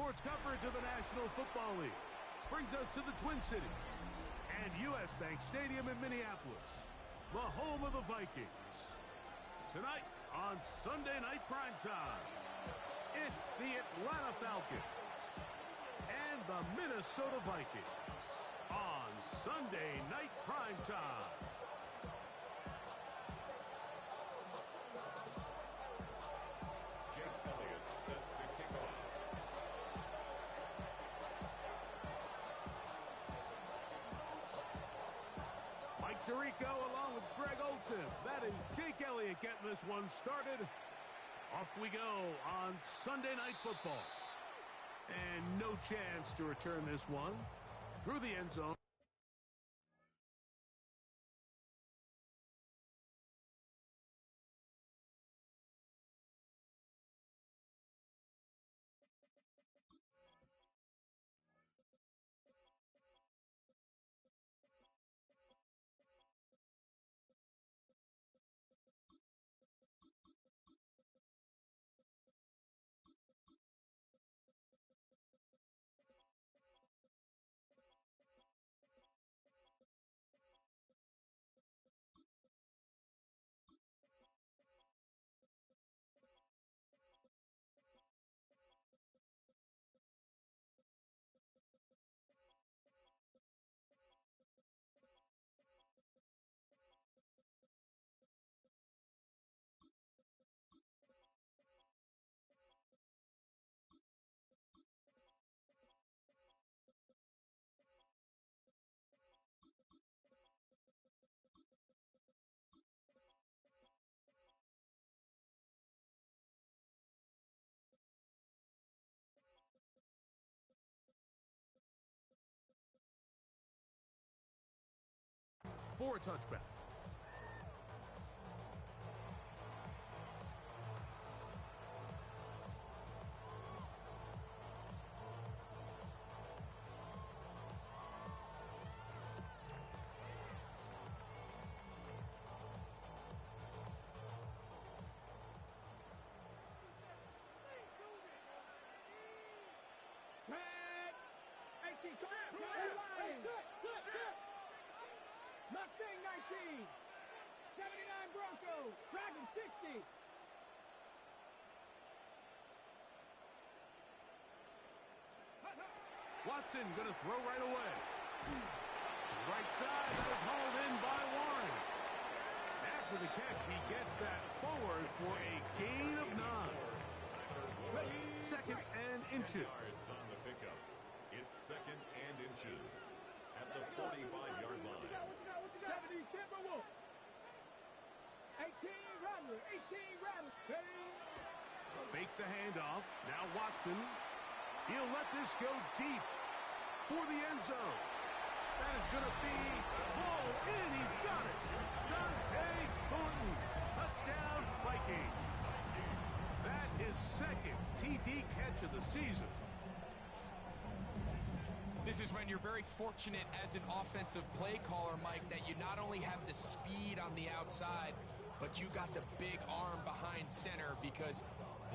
sports coverage of the National Football League brings us to the Twin Cities and U.S. Bank Stadium in Minneapolis, the home of the Vikings. Tonight on Sunday Night Primetime, it's the Atlanta Falcons and the Minnesota Vikings on Sunday Night Primetime. Mike Tirico along with Greg Olson. That is Jake Elliott getting this one started. Off we go on Sunday Night Football. And no chance to return this one through the end zone. For a touchback. Mustang 19, 79 Bronco, Dragon 60. Watson going to throw right away. Right side, that is hauled in by Warren. After the catch, he gets that forward for a gain of 9. Second and inches. On the pickup. It's second and inches at the 45-yard line. 70 Timberwolf. 18 Rattler, 18 Rattler. Fake the handoff. Now Watson. He'll let this go deep for the end zone. That is going to be pulled in. He's got it. Dante Thornton. Touchdown Vikings. That is second TD catch of the season. This is when you're very fortunate as an offensive play caller, Mike, that you not only have the speed on the outside, but you got the big arm behind center, because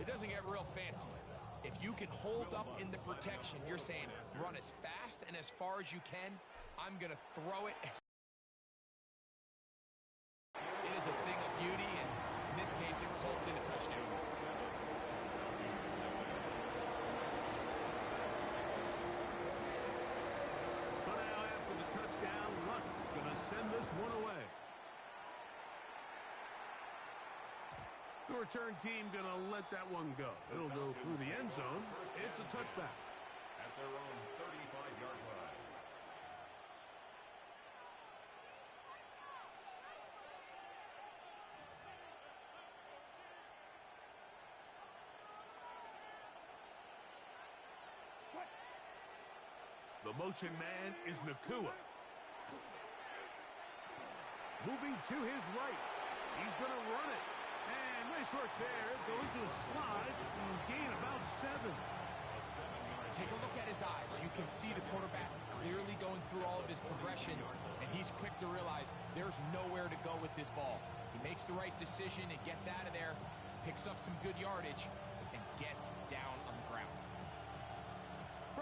it doesn't get real fancy. If you can hold up in the protection, you're saying run as fast and as far as you can. I'm going to throw it. It is a thing of beauty, and in this case, it results in a touchdown. Going to send this one away. The return team going to let that one go. It'll go through the end zone. It's a touchback. At their own 35-yard line. The motion man is Nakua. Moving to his right. He's going to run it. And nice work there. Going to a slide and gain about 7. Take a look at his eyes. You can see the quarterback clearly going through all of his progressions, and he's quick to realize there's nowhere to go with this ball. He makes the right decision and gets out of there, picks up some good yardage, and gets down on the ground.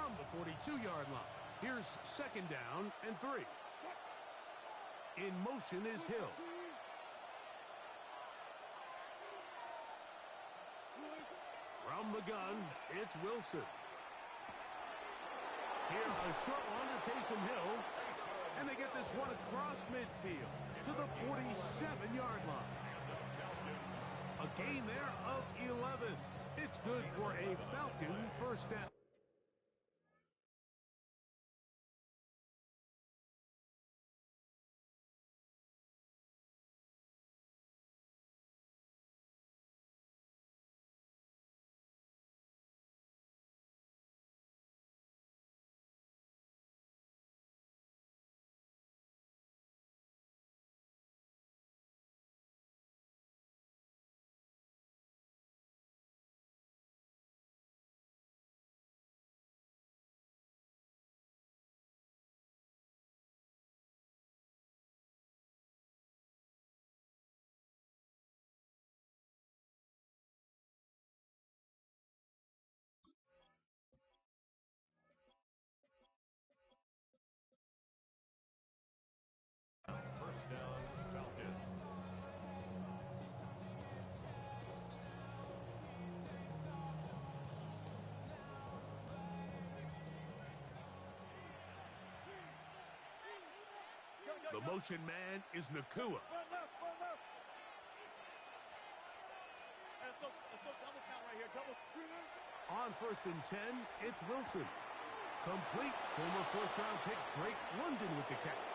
from the 42-yard line. Here's second down and 3. In motion is Hill. From the gun, it's Wilson. Here, a short one to Taysom Hill. And they get this one across midfield to the 47-yard line. A gain there of 11. It's good for a Falcon first down. First down, Falcons. The motion man is Nakua. Let's go double count right here. Double. On first and 10, it's Wilson. Complete. Former first-round pick Drake London with the catch.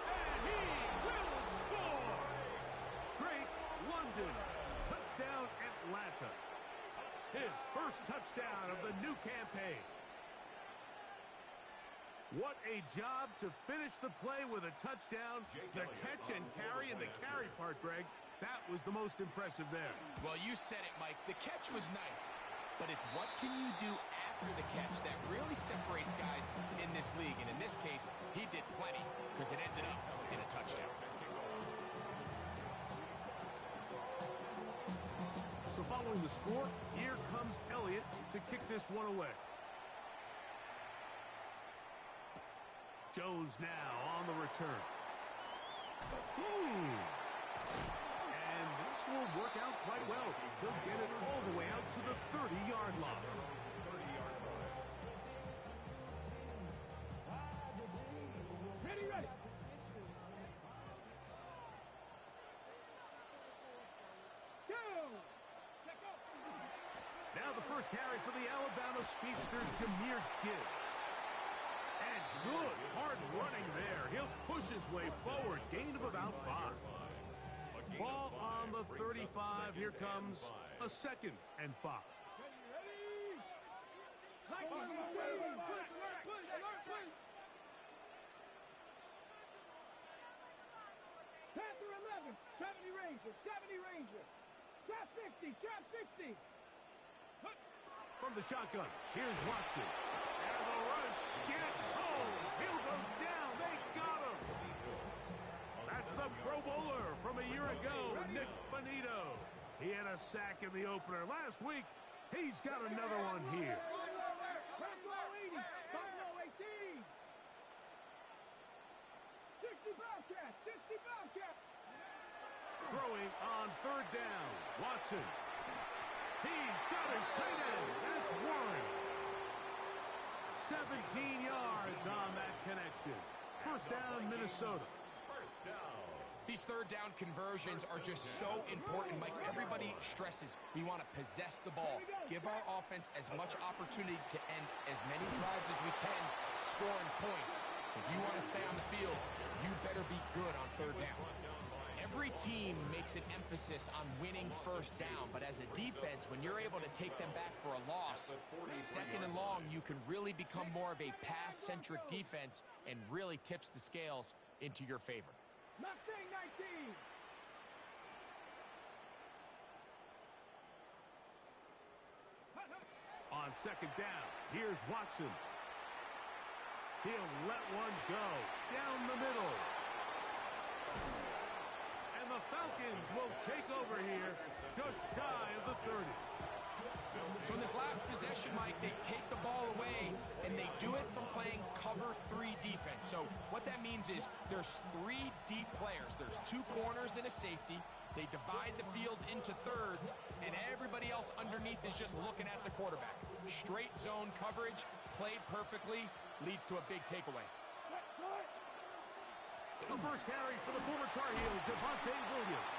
And he will score! Drake London. Touchdown Atlanta. His first touchdown of the new campaign. What a job to finish the play with a touchdown. The catch and carry, and the carry part, Greg, that was the most impressive there. Well, you said it, Mike. The catch was nice, but it's what can you do after the catch that really separates guys in this league. And in this case, he did plenty because it ended up in a touchdown. So following the score, here comes Elliott to kick this one away. Jones now on the return. And this will work out quite well. He'll get it all the way out to the 30-yard line. Ready. Go. Check up. Now the first carry for the Alabama speedster, Jahmyr Gibbs. And good hard running there. He'll push his way forward. Gain of about 5. Ball on the 35. Here comes a 2nd and 5. Ready. Push. Panther 11. 70 Ranger. Trap 60. From the shotgun, here's Watson. And the rush gets home. He'll go down. They got him. That's the Pro Bowler from a year ago, Nick Bonito. He had a sack in the opener last week. He's got another one here. Buffalo 80. Buffalo 18. 60 Bobcat. Throwing on 3rd down. Watson. He's got his tight end. That's Warren. 17 yards on that connection. First down, Minnesota. First down. These third down conversions are just so important, Mike. Everybody stresses we want to possess the ball, give our offense as much opportunity to end as many drives as we can, scoring points. So if you want to stay on the field, you better be good on third down. Every team makes an emphasis on winning first down, but as a defense, when you're able to take them back for a loss, 2nd and long, you can really become more of a pass-centric defense and really tips the scales into your favor. Mustang 19. On 2nd down, here's Watson. He'll let one go down the middle. And the Falcons will take over here just shy of the 30. So in this last possession, Mike, they take the ball away, and they do it from playing cover 3 defense. So what that means is there's 3 deep players. There's 2 corners and a safety. They divide the field into thirds, and everybody else underneath is just looking at the quarterback. Straight zone coverage, played perfectly, leads to a big takeaway. The first carry for the former Tar Heel, Javonte Williams.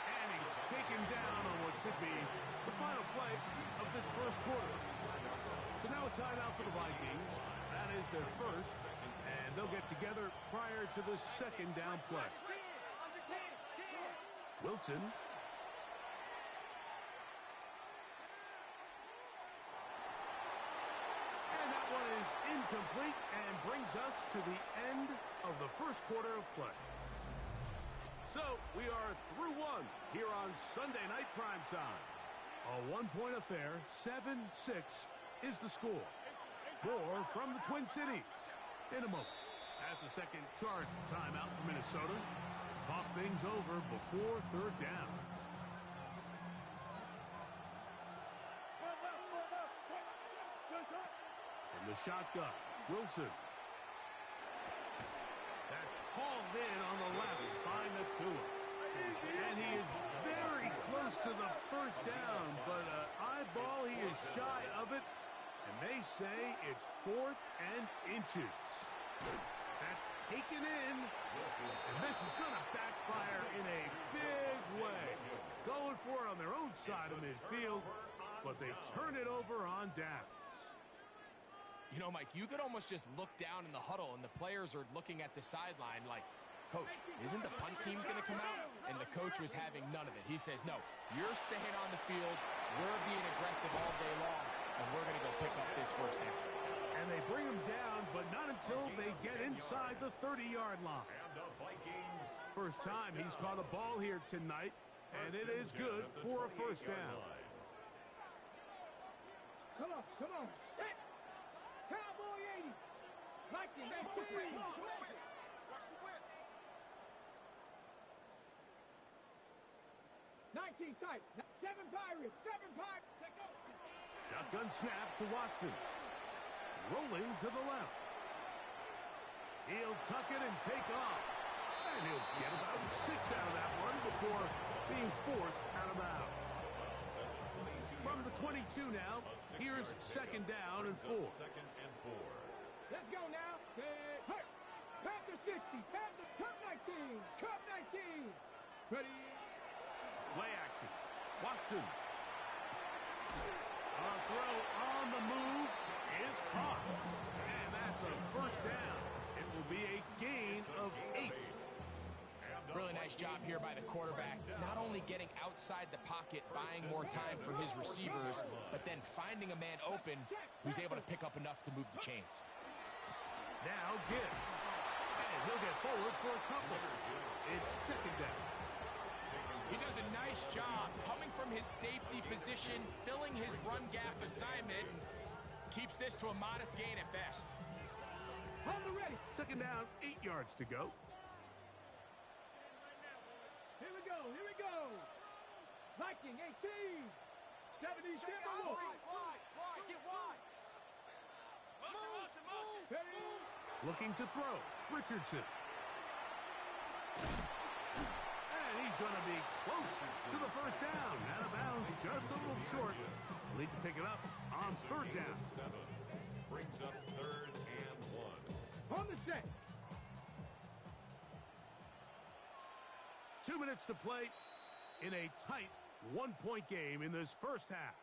And he's taken down on what should be the final play of this first quarter. So now a timeout for the Vikings. That is their first, and they'll get together prior to the second down play. Wilson. And that one is incomplete and brings us to the end of the first quarter of play. So we are through one here on Sunday Night Primetime. A one-point affair, 7-6 is the score. More from the Twin Cities in a moment. That's a second charge timeout for Minnesota. Talk things over before third down. From the shotgun, Wilson. That's hauled in on the left by Nakua. And he is very close to the first down, but eyeball, he is shy of it. And they say it's 4th and inches. That's taken in. And this is going to backfire in a big way. Going for it on their own side of midfield, but they turn it over on downs. You know, Mike, you could almost just look down in the huddle, and the players are looking at the sideline like, Coach, isn't the punt team going to come out? And the coach was having none of it. He says, no, you're staying on the field. We're being aggressive all day long, and we're going to go pick up this first down. And they bring him down, but not until they get inside the 30-yard line. First time he's caught a ball here tonight, and it is good for a first down. Come on. Set. Cowboy 80. Viking 18. 19 tight. 7 Pirates. 7 Pirates. Take go. Shotgun snap to Watson. Rolling to the left. He'll tuck it and take off. And he'll get about 6 out of that one before being forced out of bounds. From the 22 now, here's second down and 4. Let's go now. Hey, Panther 60. Panther, Cup 19. Cup 19. Ready. Play action. Watson. A throw on the move is caught. And that's a first down. It will be a gain of 8. Really nice job here by the quarterback. Not only getting outside the pocket, buying more time for his receivers, but then finding a man open who's able to pick up enough to move the chains. Now Gibbs. And he'll get forward for a couple. It's second down. He does a nice job coming from his safety position, filling his run gap assignment, and keeps this to a modest gain at best. On the ready. Second down, 8 yards to go. Here we go. Viking 18. 70 Timberwolves. Wide, get wide. Motion. Ready. Looking to throw. Richardson. And he's going to be close to the first down. Out of bounds, just a little short. Need to pick it up on third down. Brings up 3rd and 1. On the set. 2 minutes to play in a tight one-point game in this first half.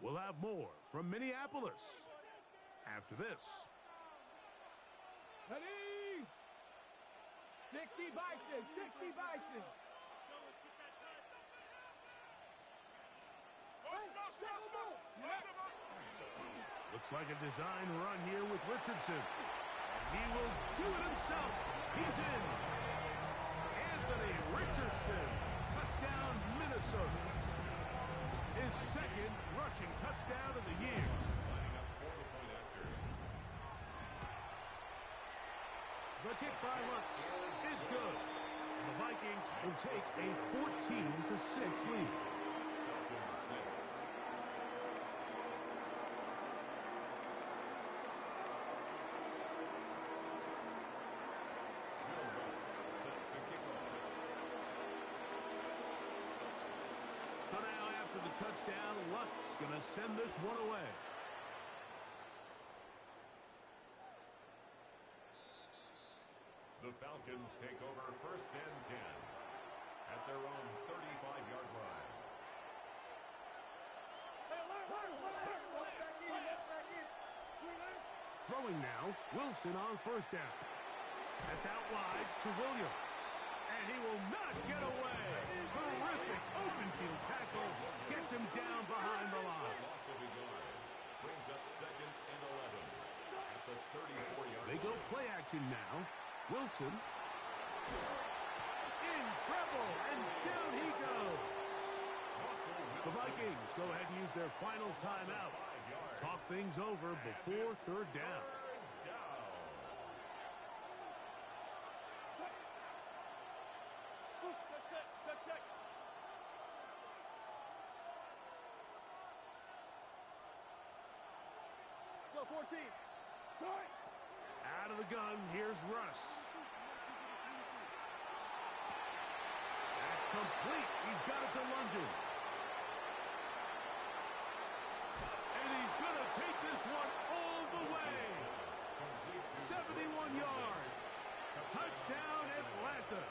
We'll have more from Minneapolis after this. Ready. 60 Bison. 60 Bison. Looks like a design run here with Richardson. And he will do it himself. He's in. Anthony Richardson. Touchdown, Minnesota. His second rushing touchdown of the year. The kick by Lutz is good. And the Vikings will take a 14-6 lead. touchdown. Luck's going to send this one away. The Falcons take over 1st and 10 at their own 35-yard line. Throwing now, Wilson on 1st down. That's out wide to Williams. And he will not get away. Terrific open field tackle. Gets him down behind the line. Loss of a yard brings up 2nd and 11 at the 34-yard line. They go play action now. Wilson in trouble, and down he goes. The Vikings go ahead and use their final timeout. Talk things over before 3rd down. Go 14. Out of the gun, here's Russ. That's complete. He's got it to London. And he's going to take this one all the way. 71 yards. Touchdown, Atlanta.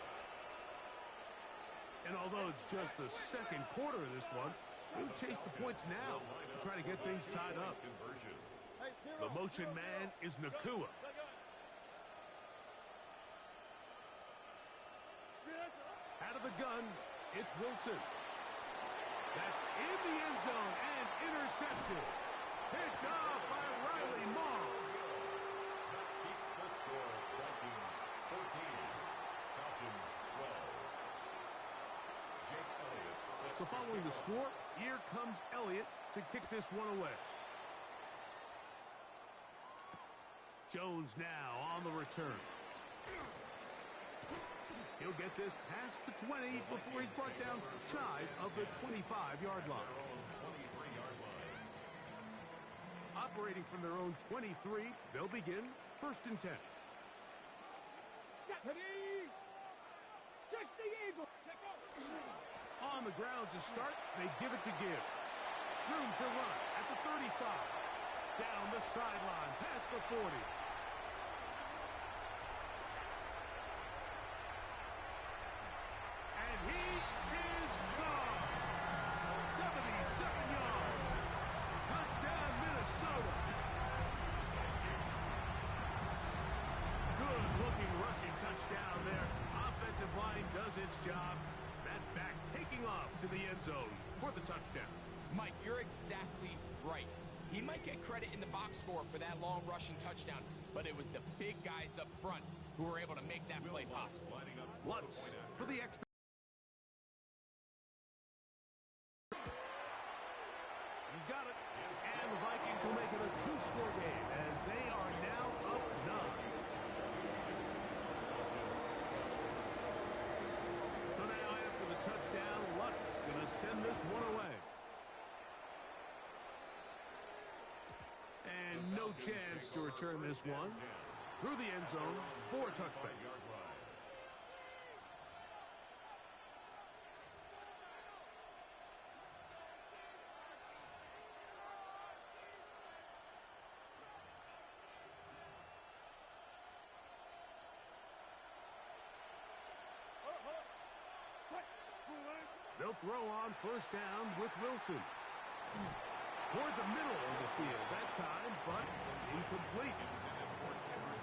And although it's just the 2nd quarter of this one, they'll chase the points now and try to get things tied up. The motion man is Nakua. Out of the gun, it's Wilson. That's in the end zone and intercepted. Picked off by Riley Moss. That keeps the score. Vikings 14, Falcons 12. Jake Elliott sets. So following the score, here comes Elliott to kick this one away. Jones now on the return. He'll get this past the 20 before he's brought down shy of the 25-yard line. Operating from their own 23, they'll begin 1st and 10. On the ground to start, they give it to Gibbs. Room to run at the 35. Down the sideline, past the 40. And he is gone. 77 yards. Touchdown, Minnesota. Good-looking rushing touchdown there. Offensive line does its job. That back taking off to the end zone for the touchdown. Mike, you're exactly right. He might get credit in the box score for that long rushing touchdown, but it was the big guys up front who were able to make that play possible. Lutz for the extra. He's got it. And the Vikings will make it a 2-score game as they are now up 9. So now after the touchdown, Lutz going to send this one away. And no chance to return this one through the end zone for a touchback. They'll throw on 1st down with Wilson. Toward the middle of the field that time, but incomplete.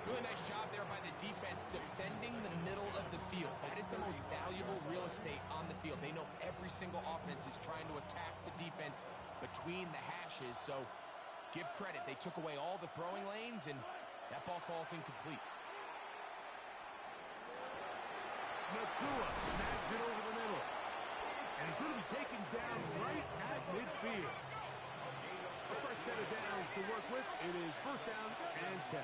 Really nice job there by the defense defending the middle of the field. That is the most valuable real estate on the field. They know every single offense is trying to attack the defense between the hashes, so give credit. They took away all the throwing lanes, and that ball falls incomplete. Nakua snags it over the middle. And he's going to be taken down right at midfield. The first set of downs to work with. It is 1st down and 10.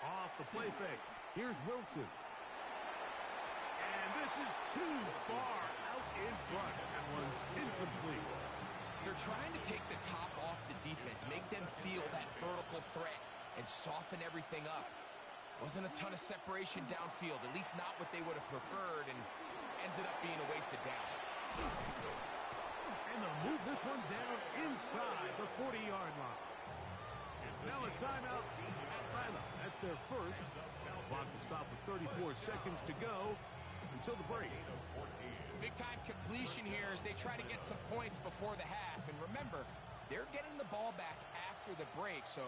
Off the play fake. Here's Wilson. And this is too far out in front. That one's incomplete. They're trying to take the top off the defense, make them feel that vertical threat, and soften everything up. Wasn't a ton of separation downfield, at least not what they would have preferred, and ends it up being a wasted down. And they'll move this one down inside the 40-yard line. Now a timeout. Atlanta. That's their first. Clock will stop with 34 seconds to go until the break. Big-time completion here as they try to get some points before the half. And remember, they're getting the ball back after the break, so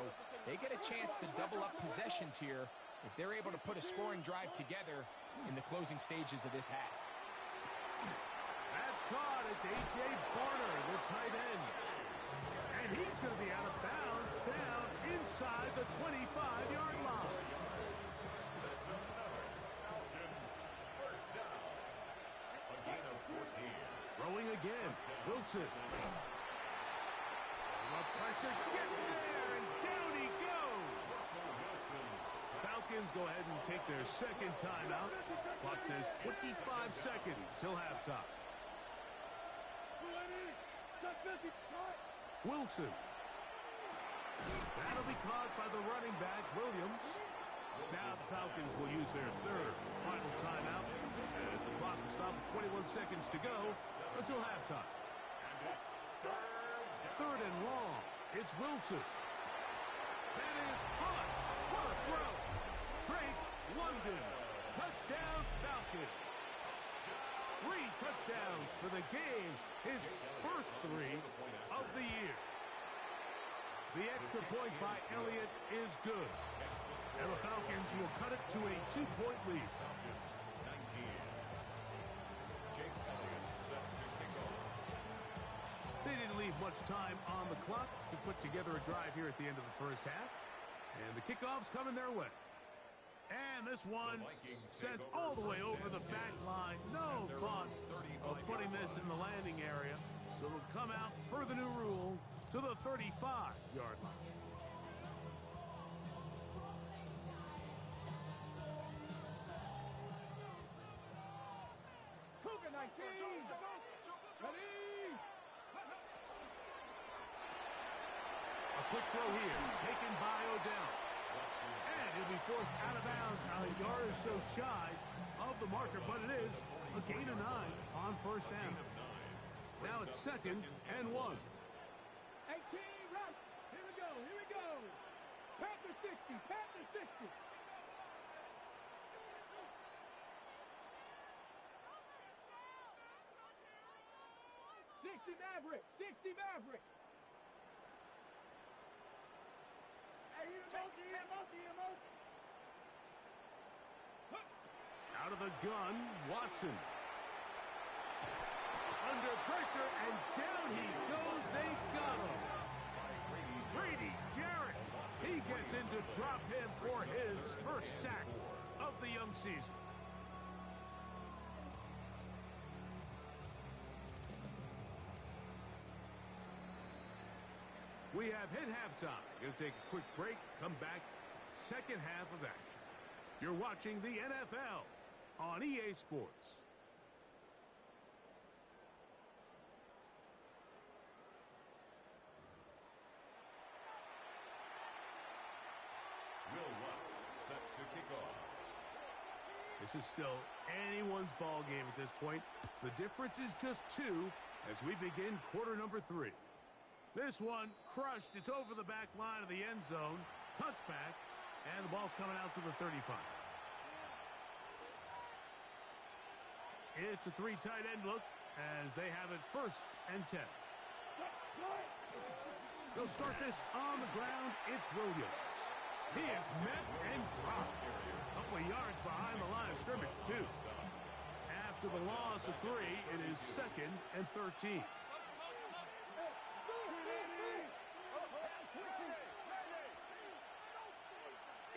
they get a chance to double up possessions here if they're able to put a scoring drive together in the closing stages of this half. That's caught. It's A.J. Barner, the tight end. And he's going to be out of bounds down inside the 25-yard line. Throwing again. Wilson. The pressure gets there, and down he goes. Falcons go ahead and take their second timeout. Clock says 25 seconds till halftime. Wilson. That'll be caught by the running back, Williams. Now the Falcons will use their third final timeout as the clock will stop with 21 seconds to go until halftime. Third and long. It's Wilson. That is caught. What a throw. Drake London. Touchdown Falcons. 3 touchdowns for the game. His first 3 of the year. The extra point by Elliott is good. And the Falcons will cut it to a 2-point lead. They didn't leave much time on the clock to put together a drive here at the end of the first half. And the kickoff's coming their way. And this one sent all the way over the back line. No thought of putting this in the landing area. So it'll come out per the new rule to the 35-yard line. Cougar 19. Ready. A quick throw here, taken by Odell. And he'll be forced out of bounds a yard or so shy of the marker, but it is a gain of 9 on first down. Now it's 2nd and 1. 18, right. Here we go, here we go. Panther 60, Panther 60. 60 Maverick, 60 Maverick. Out of the gun, Watson. Under pressure, and down he goes. They got him. Brady Jarrett. He gets in to drop him for his first sack of the young season. We have hit halftime. Going to take a quick break, come back, second half of action. You're watching the NFL on EA Sports. Will Lutz set to kick off. This is still anyone's ball game at this point. The difference is just 2 as we begin quarter number 3. This one crushed. It's over the back line of the end zone. Touchback. And the ball's coming out to the 35. It's a 3 tight end look as they have it 1st and 10. They'll start this on the ground. It's Williams. He is met and dropped. A couple of yards behind the line of scrimmage, too. After the loss of 3, it is 2nd and 13.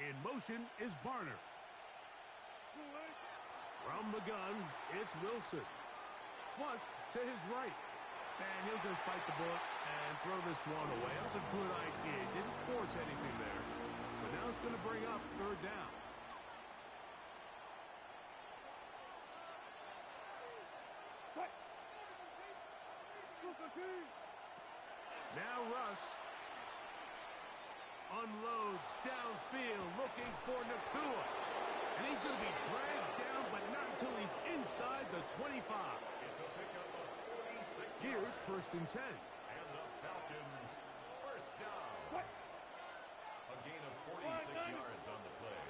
In motion is Barner. From the gun, it's Wilson. Flush to his right. And he'll just bite the bullet and throw this one away. That was a good idea. Didn't force anything there. But now it's going to bring up 3rd down. Now Russ unloads downfield looking for Nakua. And he's going to be dragged down, but not until he's inside the 25. It's a pickup of Here's 1st and 10. And the Falcons first down. A gain of 46 yards on the play.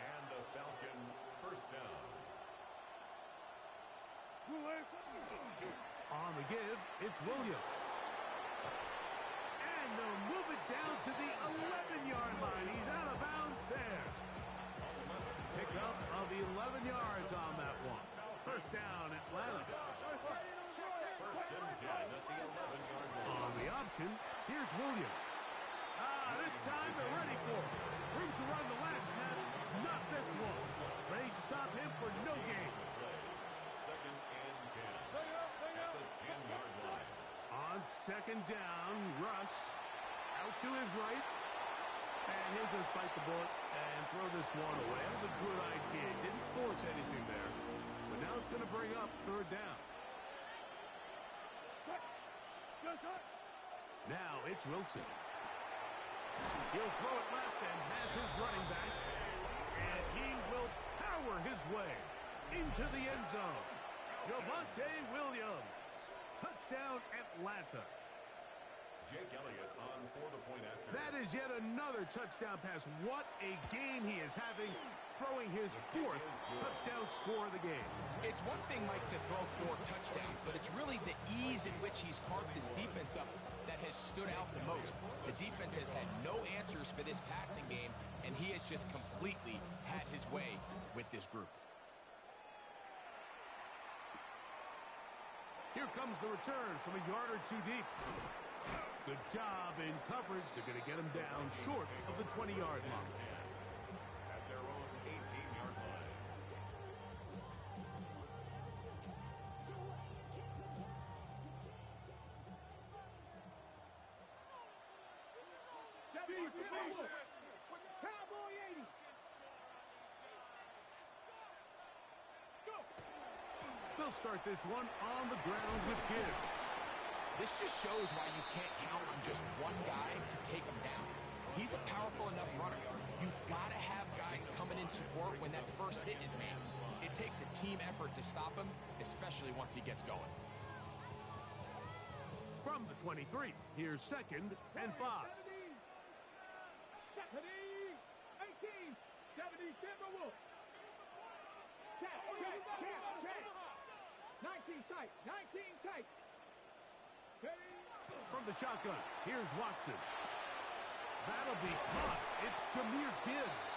And a Falcon first down. On the give, it's Williams. And they'll move it down to the 11-yard line. He's out of bounds there. Pickup of 11 yards on that one. First down, Atlanta. First and 10 at the 11-yard line. On the option, here's Williams. This time they're ready for it. Room to run the last snap. Not this one. They stop him for no gain. Second and 10 at the 10-yard line. On second down, Russ out to his right. And he'll just bite the bullet and throw this one away. That was a good idea. Didn't force anything there. But now it's going to bring up 3rd down. Now it's Wilson. He'll throw it left and has his running back. And he will power his way into the end zone. Javonte Williams. Touchdown, Atlanta. Jake Elliott on for the point after. That is yet another touchdown pass. What a game he is having, throwing his 4th touchdown score of the game. It's one thing, Mike, to throw 4 touchdowns, but it's really the ease in which he's carved his defense up that has stood out the most. The defense has had no answers for this passing game, and he has just completely had his way with this group. Here comes the return from a yard or 2 deep. Good job in coverage. They're going to get him down short of the 20-yard line. At their own 18-yard line. Cowboy 80. Go. They'll start this one on the ground with Gibbs. This just shows why you can't count on just one guy to take him down. He's a powerful enough runner. You've got to have guys coming in support when that first hit is made. It takes a team effort to stop him, especially once he gets going. From the 23, here's 2nd and 5. 70, 18, 70 Timberwolves. Check. 19 tight, 19 tight. From the shotgun, here's Watson. That'll be caught. It's Jahmyr Gibbs.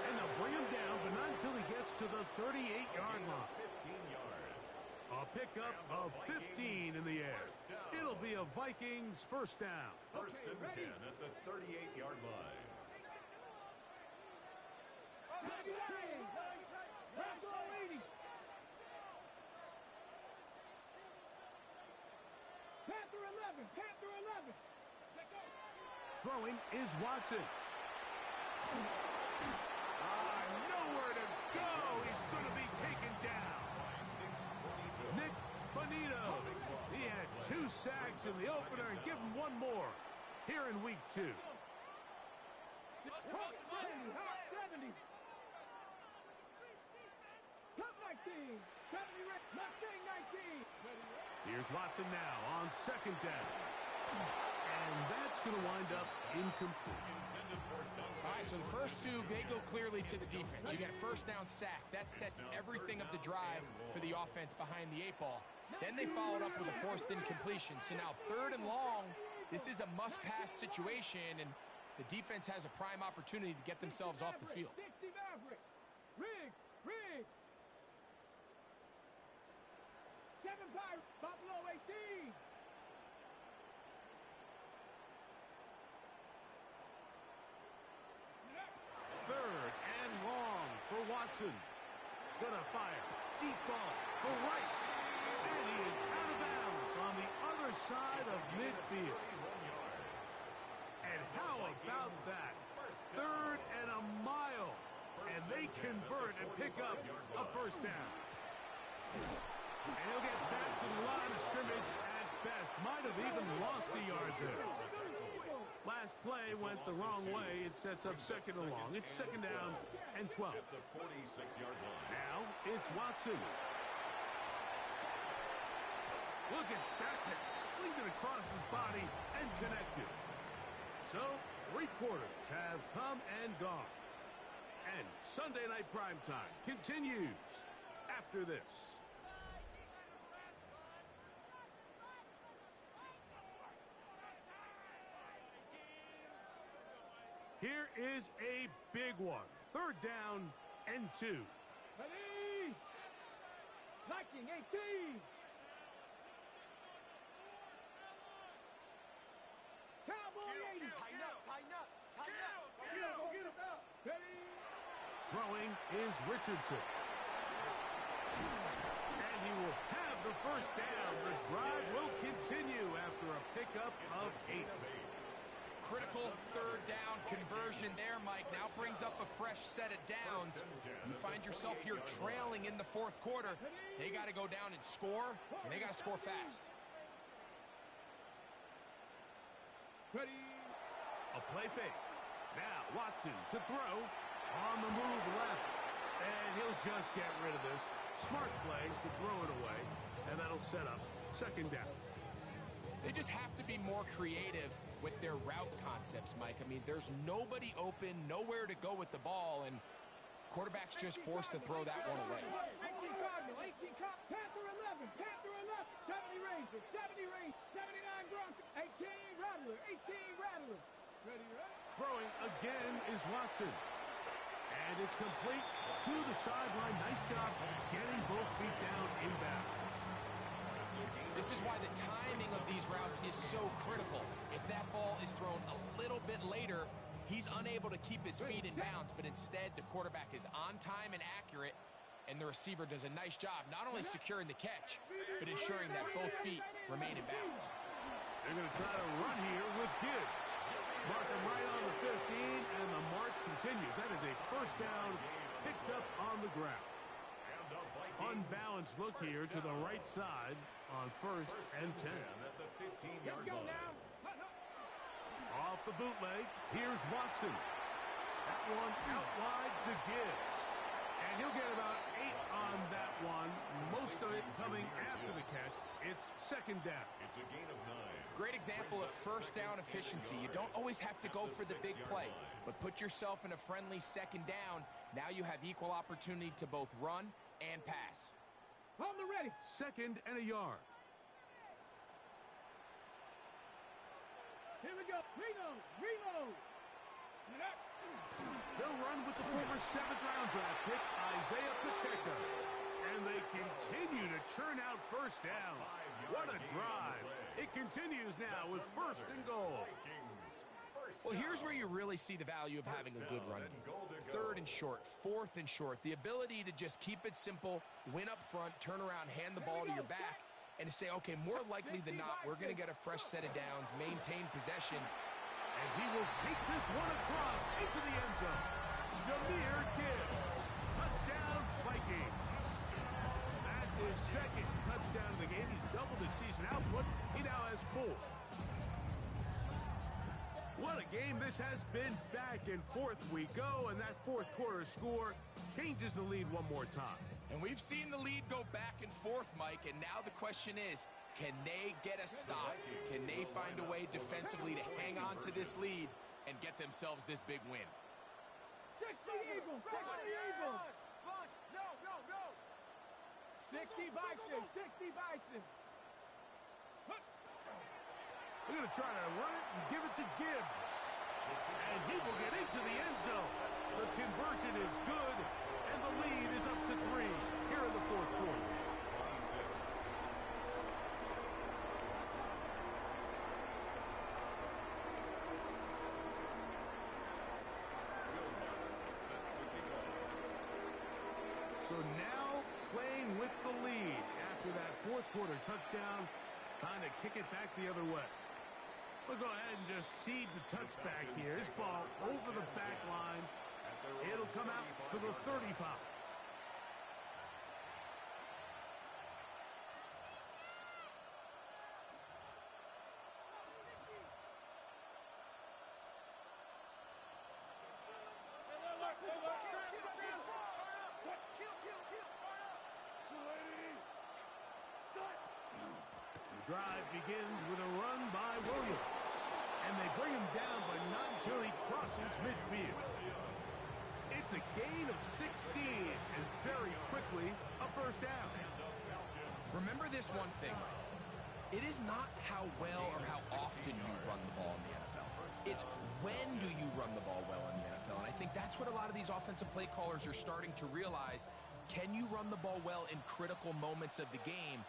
And they'll bring him down, but not until he gets to the 38-yard line. 15 yards. A pickup of 15 in the air. It'll be a Vikings first down. First and 10 at the 38-yard line. Panther 11. Throwing is Watson. Nowhere to go. He's going to be taken down. Nick Bonito. He had 2 sacks in the opener and give him 1 more here in week 2. 70. Cup 19. 70 Mustang 19. Here's Watson now on second down. And that's going to wind up incomplete. All right, so the first 2, they go clearly to the defense. You get a first down sack. That sets everything of the drive for the offense behind the 8 ball. Then they followed up with a forced incompletion. So now 3rd and long, this is a must-pass situation, and the defense has a prime opportunity to get themselves off the field. 60 Maverick. Riggs. 7 Pirates. Buffalo 18. Third and long for Watson. Gonna fire. Deep ball for Rice. And he is out of bounds on the other side of midfield. And how about that? 3rd and a mile. And they convert and pick up a first down. And he'll get back to the line of scrimmage at best. Might have even lost a yard there. Last play went the wrong way. It sets up 2nd and long. It's 2nd down and 12. At the 46-yard line. Now it's Watson. Look at that pass. Slinged it across his body and connected. So, 3 quarters have come and gone. And Sunday Night Primetime continues after this. Here is a big one. 3rd down and 2. Ready? Viking 18. Cowboy 80. Tighten up, tighten up, tighten up. Go get us out. Ready? Throwing is Richardson. And he will have the 1st down. The drive will continue after a pickup of 8. Critical 3rd down conversion there, Mike. Now brings up a fresh set of downs. You find yourself here trailing in the 4th quarter. They got to go down and score, and they got to score fast. Ready? A play fake. Now Watson to throw. On the move left. And he'll just get rid of this. Smart play to throw it away. And that'll set up 2nd down. They just have to be more creative with their route concepts, Mike. I mean, there's nobody open, nowhere to go with the ball, and quarterback's just forced to throw that one away. 18 Cardinal, 18 Cardinal, Panther 11, Panther 11, 70 Ranger, 70 Ranger, 79 Bronco, 18 Rattler, 18 Rattler. Ready, right? Throwing again is Watson. And it's complete to the sideline. Nice job getting both feet down inbounds. This is why the timing of these routes is so critical. If that ball is thrown a little bit later, he's unable to keep his feet in bounds, but instead the quarterback is on time and accurate, and the receiver does a nice job not only securing the catch, but ensuring that both feet remain in bounds. They're going to try to run here with Gibbs. Mark him right on the 15, and the march continues. That is a 1st down picked up on the ground. Unbalanced look here to the right side on 1st and 10. At the 15-yard Let's go line. now. Off the bootleg, here's Watson. That one out wide to Gibbs. And he'll get about 8 on that one. Most of it coming after the catch. It's 2nd down. It's a gain of 9. Great example of 1st down efficiency. You don't always have to go for the big play, but put yourself in a friendly 2nd down. Now you have equal opportunity to both run and pass. On the ready. 2nd and a yard. Here we go. Reload. Reload. They'll run with the former 7th-round draft pick, Isaiah Pacheco. And they continue to churn out 1st downs. What a drive. It continues now with 1st and goal. Well, here's where you really see the value of having a good run game. 3rd and short, 4th and short. The ability to just keep it simple, win up front, turn around, hand the ball to your back, and to say, okay, more likely than not, we're going to get a fresh set of downs, maintain possession. And he will take this one across into the end zone. Jahmyr Gibbs. Touchdown, Vikings. That's his 2nd touchdown of the game. He's doubled his season output. He now has 4. What a game this has been. Back and forth we go, and that 4th quarter score changes the lead one more time. And we've seen the lead go back and forth, Mike, and now the question is, can they get a stop? Can they find a way defensively to hang on to this lead and get themselves this big win? 60 Eagles. 60 Eagles. No, no, no. 60 Bison. 60 Bison. They're going to try to run it and give it to Gibbs. And he will get into the end zone. The conversion is good, and the lead is up to 3 here in the 4th quarter. So now playing with the lead after that 4th quarter touchdown, trying to kick it back the other way. We'll go ahead and just seed the touchback here. This ball over the back line. It'll come out to the 35. The drive begins with a run by Williams. And they bring him down, but not until he crosses midfield. It's a gain of 16, and very quickly, a first down. Remember this one thing. It is not how well or how often you run the ball in the NFL. It's when do you run the ball well in the NFL. And I think that's what a lot of these offensive play callers are starting to realize. Can you run the ball well in critical moments of the game?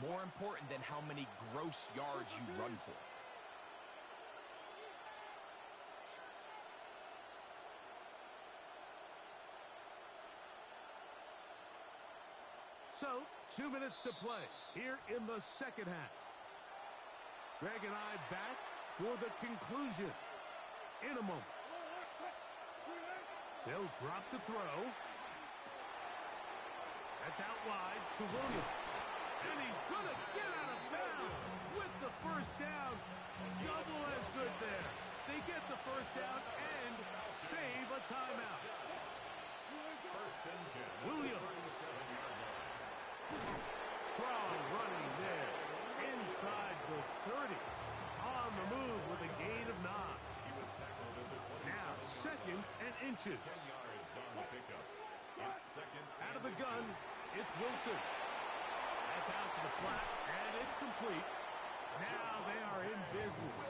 More important than how many gross yards you run for. So, 2 minutes to play here in the second half. Greg and I back for the conclusion in a moment. They'll drop to throw. That's out wide to Williams. And he's going to get out of bounds with the first down. Double as good there. They get the first down and save a timeout. First and 10. Williams. Strong running there. Inside the 30. On the move with a gain of 9. He was tackled at the 27. Now second and inches. 10 yards on the pickup. It's second Out of the and gun, inches. it's Wilson. That's out to the flat, and it's complete. Now they are in business.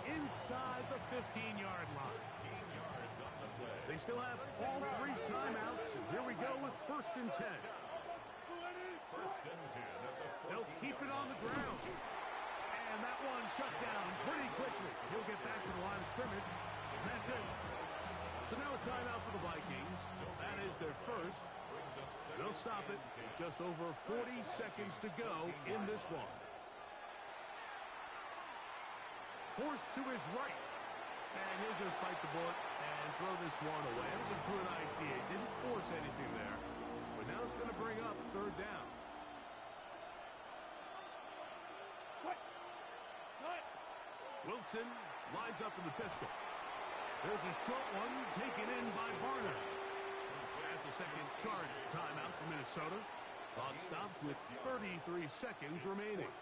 Inside the 15-yard line. 15 yards on the play. They still have all 3 timeouts, and here we go with first and 10. First and 10 at the 14. They'll keep it on the ground. And that one shut down pretty quickly. He'll get back to the line of scrimmage. And that's it. So now a timeout for the Vikings. That is their first. They'll stop it. Just over 40 seconds to go in this one. Forced to his right. And he'll just bite the bullet and throw this one away. That was a good idea. Didn't force anything there. But now it's going to bring up third down. Wilson lines up in the pistol. There's a short one taken in by Barner. That's a second charge timeout for Minnesota. Clock stops with 33 seconds remaining.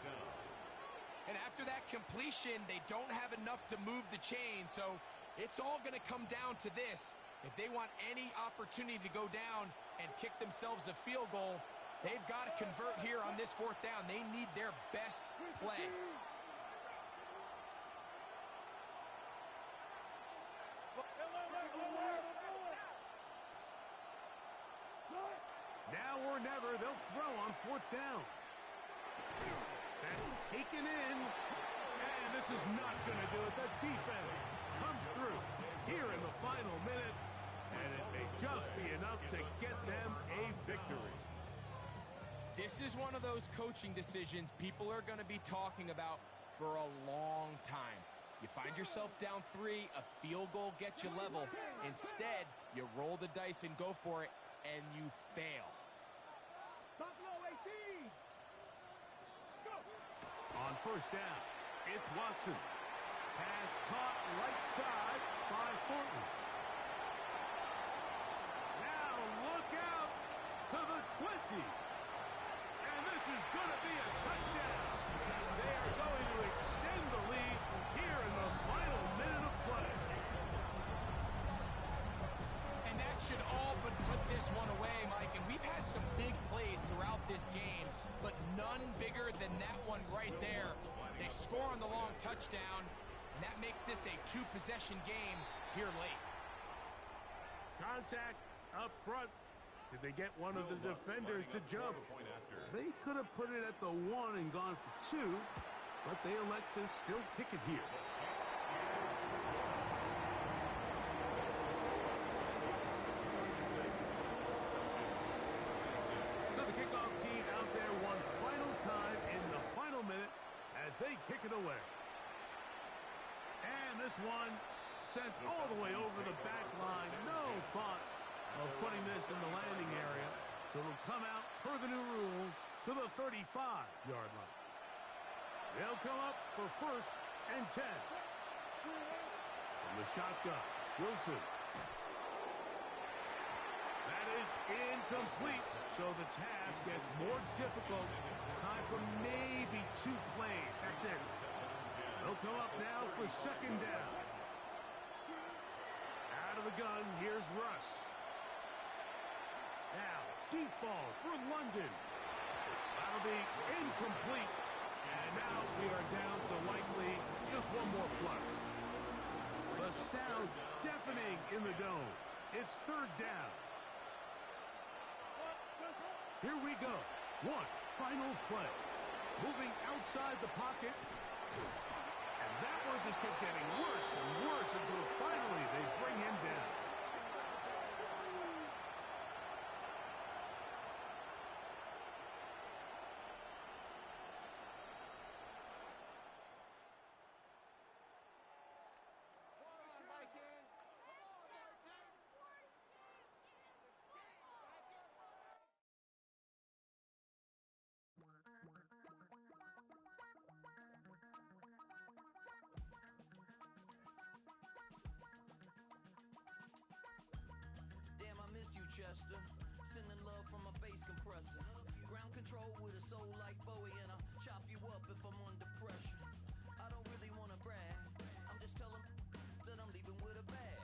And after that completion, they don't have enough to move the chain, so it's all going to come down to this. If they want any opportunity to go down and kick themselves a field goal, they've got to convert here on this fourth down. They need their best play. Now or never, they'll throw on fourth down. That's taken in. And this is not going to do it. The defense comes through here in the final minute. And it may just be enough to get them a victory. This is one of those coaching decisions people are going to be talking about for a long time. You find yourself down 3, a field goal gets you level. Instead, you roll the dice and go for it, and you fail. Buffalo 18. Go. On first down, it's Watson. Pass caught right side by Thornton. Now look out to the 20. And this is going to be a touchdown. They are going to extend the lead here in the final minute of play. And that should all but put this one away, Mike. And we've had some big plays throughout this game, but none bigger than that one right there. They score on the long touchdown, and that makes this a 2-possession game here late. Contact up front. Did they get one of the defenders to jump? They could have put it at the 1 and gone for 2, but they elect to still kick it here. So the kickoff team out there one final time in the final minute as they kick it away. And this one sent all the way over the back line. No thought of putting this in the landing area. So it'll come out per the new rule to the 35-yard line. They'll come up for first and 10. From the shotgun, Wilson. That is incomplete. So the task gets more difficult Time for maybe 2 plays. That's it. They'll come up now for second down. Out of the gun, here's Russ. Now, deep ball for London. That'll be incomplete. And now we are down to likely just one more play. The sound deafening in the dome. It's third down. Here we go. One final play. Moving outside the pocket. And that one just kept getting worse and worse until finally they bring him down. Damn, I miss you, Chester. Sending love from a bass compressor. Ground control with a soul like Bowie, and I'll chop you up if I'm under pressure. I don't really want to brag. I'm just telling that I'm leaving with a bag.